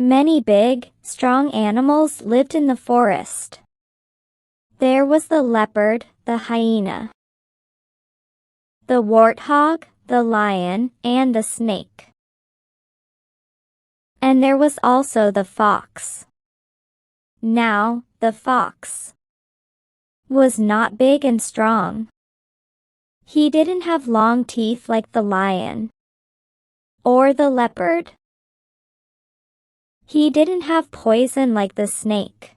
Many big, strong animals lived in the forest. There was the leopard, the hyena, the warthog, the lion, and the snake. And there was also the fox. Now, the fox was not big and strong. He didn't have long teeth like the lion or the leopard. He didn't have poison like the snake.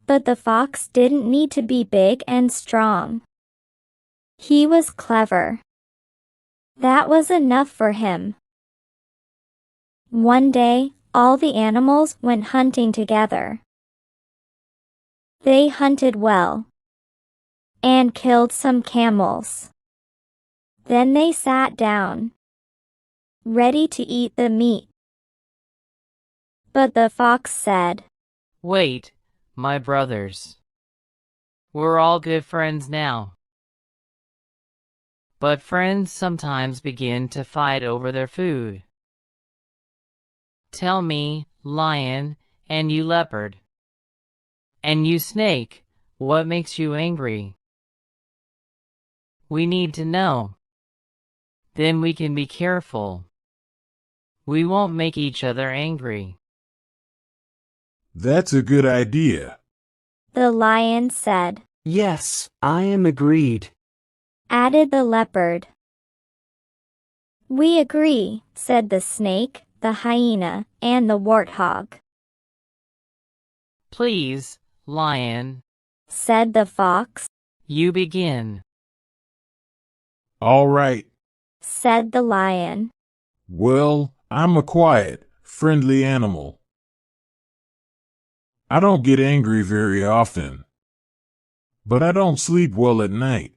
But the fox didn't need to be big and strong. He was clever. That was enough for him. One day, all the animals went hunting together. They hunted well and killed some camels. Then they sat down, ready to eat the meat. But the fox said, "Wait, my brothers. We're all good friends now. But friends sometimes begin to fight over their food. Tell me, lion, and you leopard, and you snake, what makes you angry? We need to know. Then we can be careful. We won't make each other angry." That's a good idea, the lion said. Yes, I am agreed, Added the leopard. We agree, said the snake, the hyena, and the warthog. "Please, lion," said the fox. "you begin." All right. Said the lion. Well, I'm a quiet, friendly animal. I don't get angry very often, but I don't sleep well at night.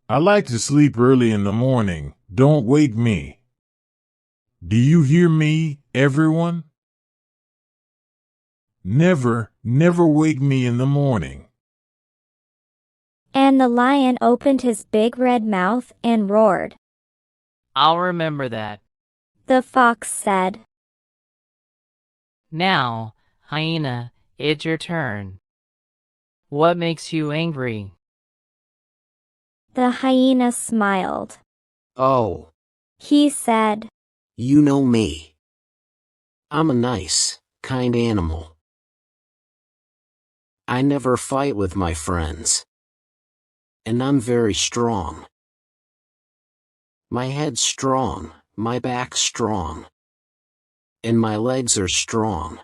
I like to sleep early in the morning. Don't wake me. Do you hear me, everyone? Never wake me in the morning. And the lion opened his big red mouth and roared. "I'll remember that." The fox said. "Now, hyena, it's your turn. What makes you angry?" The hyena smiled. Oh, He said, you know me. I'm a nice, kind animal. I never fight with my friends. And I'm very strong. My head's strong, my back's strong, and my legs are strong.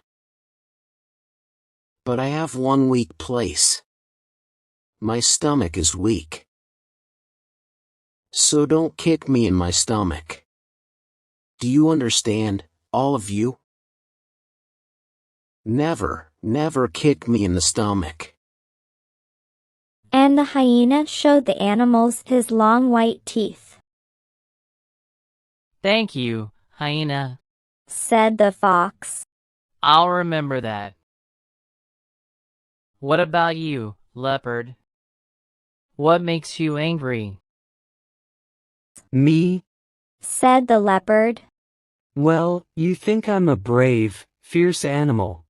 But I have one weak place. My stomach is weak. So don't kick me in my stomach. Do you understand, all of you? Never kick me in the stomach. And the hyena showed the animals his long white teeth. "Thank you, hyena," said the fox. "I'll remember that." "What about you, leopard? What makes you angry?" Me? said the leopard. Well, you think I'm a brave, fierce animal.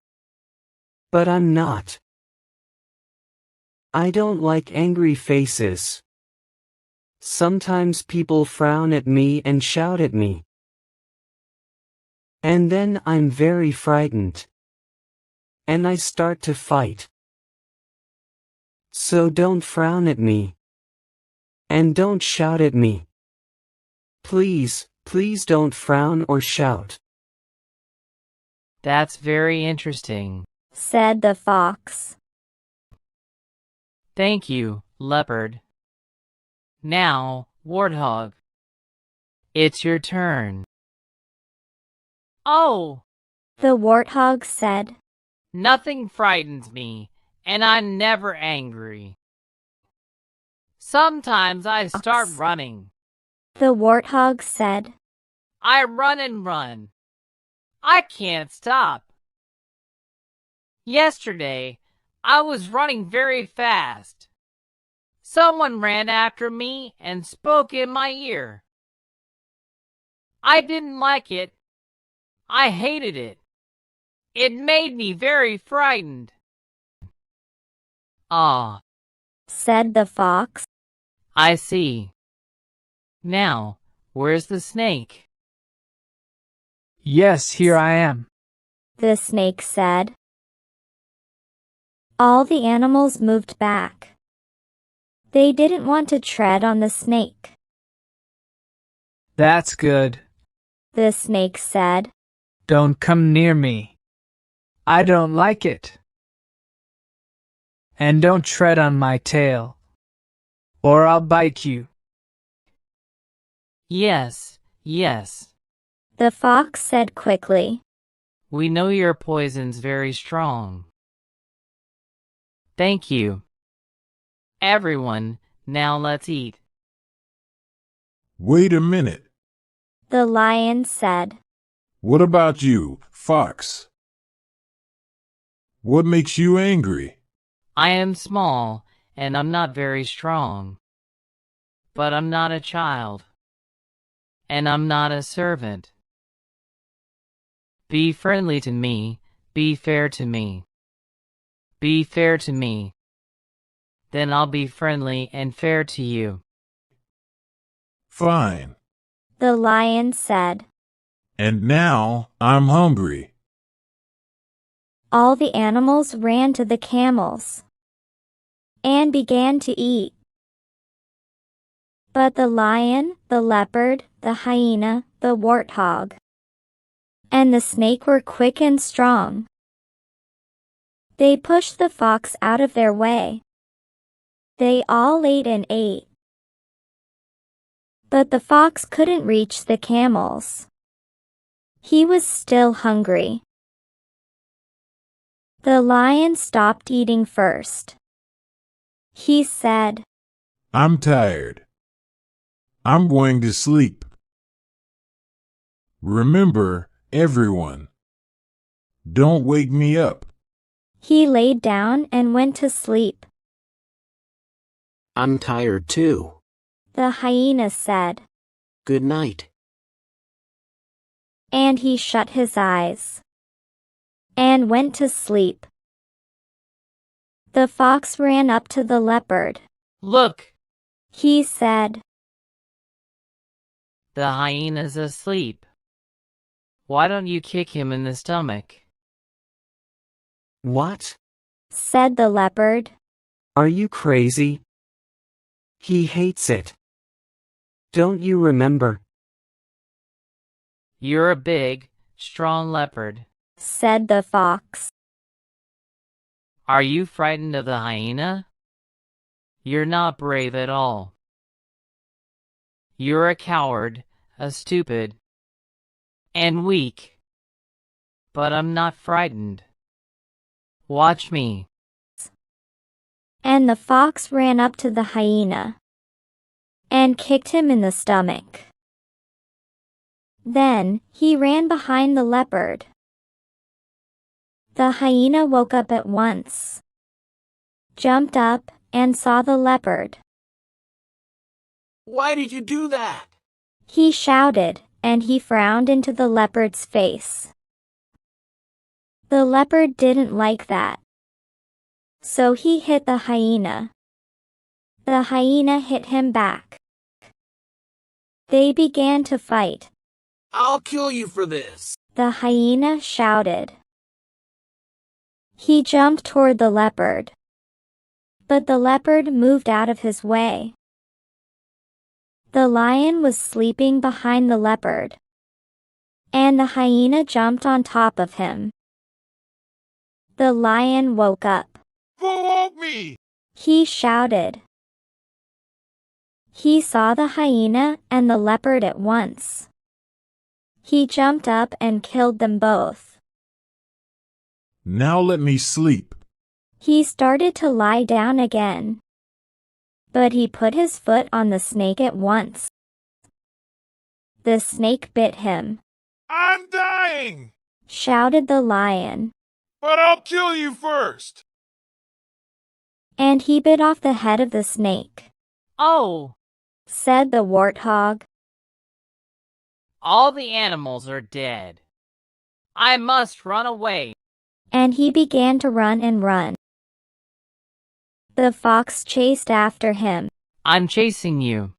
But I'm not. I don't like angry faces. Sometimes people frown at me and shout at me. And then I'm very frightened. And I start to fight. So don't frown at me. And don't shout at me. Please don't frown or shout. "That's very interesting." said the fox. "Thank you, leopard. Now, warthog, it's your turn." "Oh," the warthog said. "Nothing frightens me, and I'm never angry. Sometimes I start running. The warthog said. I run and run. I can't stop. Yesterday, I was running very fast. Someone ran after me and spoke in my ear. I didn't like it, I hated it. It made me very frightened. Ah, said the fox. I see. Now, where's the snake? Yes, here I am. The snake said. All the animals moved back. They didn't want to tread on the snake. That's good. The snake said. Don't come near me. I don't like it. And don't tread on my tail, or I'll bite you. Yes, yes. The fox said quickly. We know your poison's very strong. Thank you. Everyone, now let's eat. Wait a minute. The lion said. What about you, fox? What makes you angry? I am small, and I'm not very strong. But I'm not a child. And I'm not a servant. Be friendly to me, be fair to me. Be fair to me. Then I'll be friendly and fair to you. Fine. The lion said. And now I'm hungry. All the animals ran to the camels and began to eat. But the lion, the leopard, the hyena, the warthog, and the snake were quick and strong. They pushed the fox out of their way. They all ate and ate. But the fox couldn't reach the camels. He was still hungry. The lion stopped eating first. He said, I'm tired. I'm going to sleep. Remember, everyone, don't wake me up. He laid down and went to sleep. I'm tired too. The hyena said, Good night. and he shut his eyes and went to sleep. The fox ran up to the leopard. Look, He said, the hyena's asleep. Why don't you kick him in the stomach? What? said the leopard. Are you crazy? He hates it. Don't you remember? You're a big, strong leopard. said the fox. Are you frightened of the hyena? You're not brave at all. You're a coward, a stupid, and weak. But I'm not frightened. Watch me. And the fox ran up to the hyena and kicked him in the stomach. Then he ran behind the leopard. The hyena woke up at once, jumped up, and saw the leopard. Why did you do that? He shouted, and he frowned into the leopard's face. The leopard didn't like that, so he hit the hyena. The hyena hit him back. They began to fight. I'll kill you for this. The hyena shouted. He jumped toward the leopard, but the leopard moved out of his way. The lion was sleeping behind the leopard, and the hyena jumped on top of him. The lion woke up. Who woke me? He shouted. He saw the hyena and the leopard at once. He jumped up and killed them both. Now let me sleep. He started to lie down again, but he put his foot on the snake at once. The snake bit him. I'm dying, Shouted the lion, but I'll kill you first. and he bit off the head of the snake. Oh, Said the warthog. all the animals are dead. I must run away. And he began to run and run. The fox chased after him. I'm chasing you.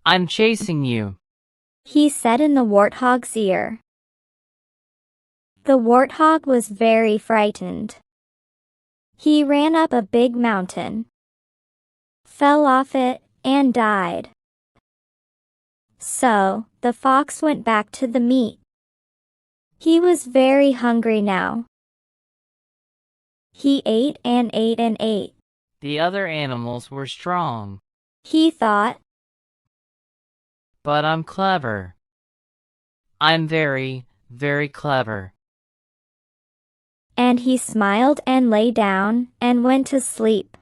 I'm chasing you. He said in the warthog's ear. The warthog was very frightened. He ran up a big mountain, fell off it, and died. So, the fox went back to the meat. He was very hungry now. He ate and ate and ate. The other animals were strong. He thought, but I'm clever. I'm very, very clever. And he smiled and lay down and went to sleep.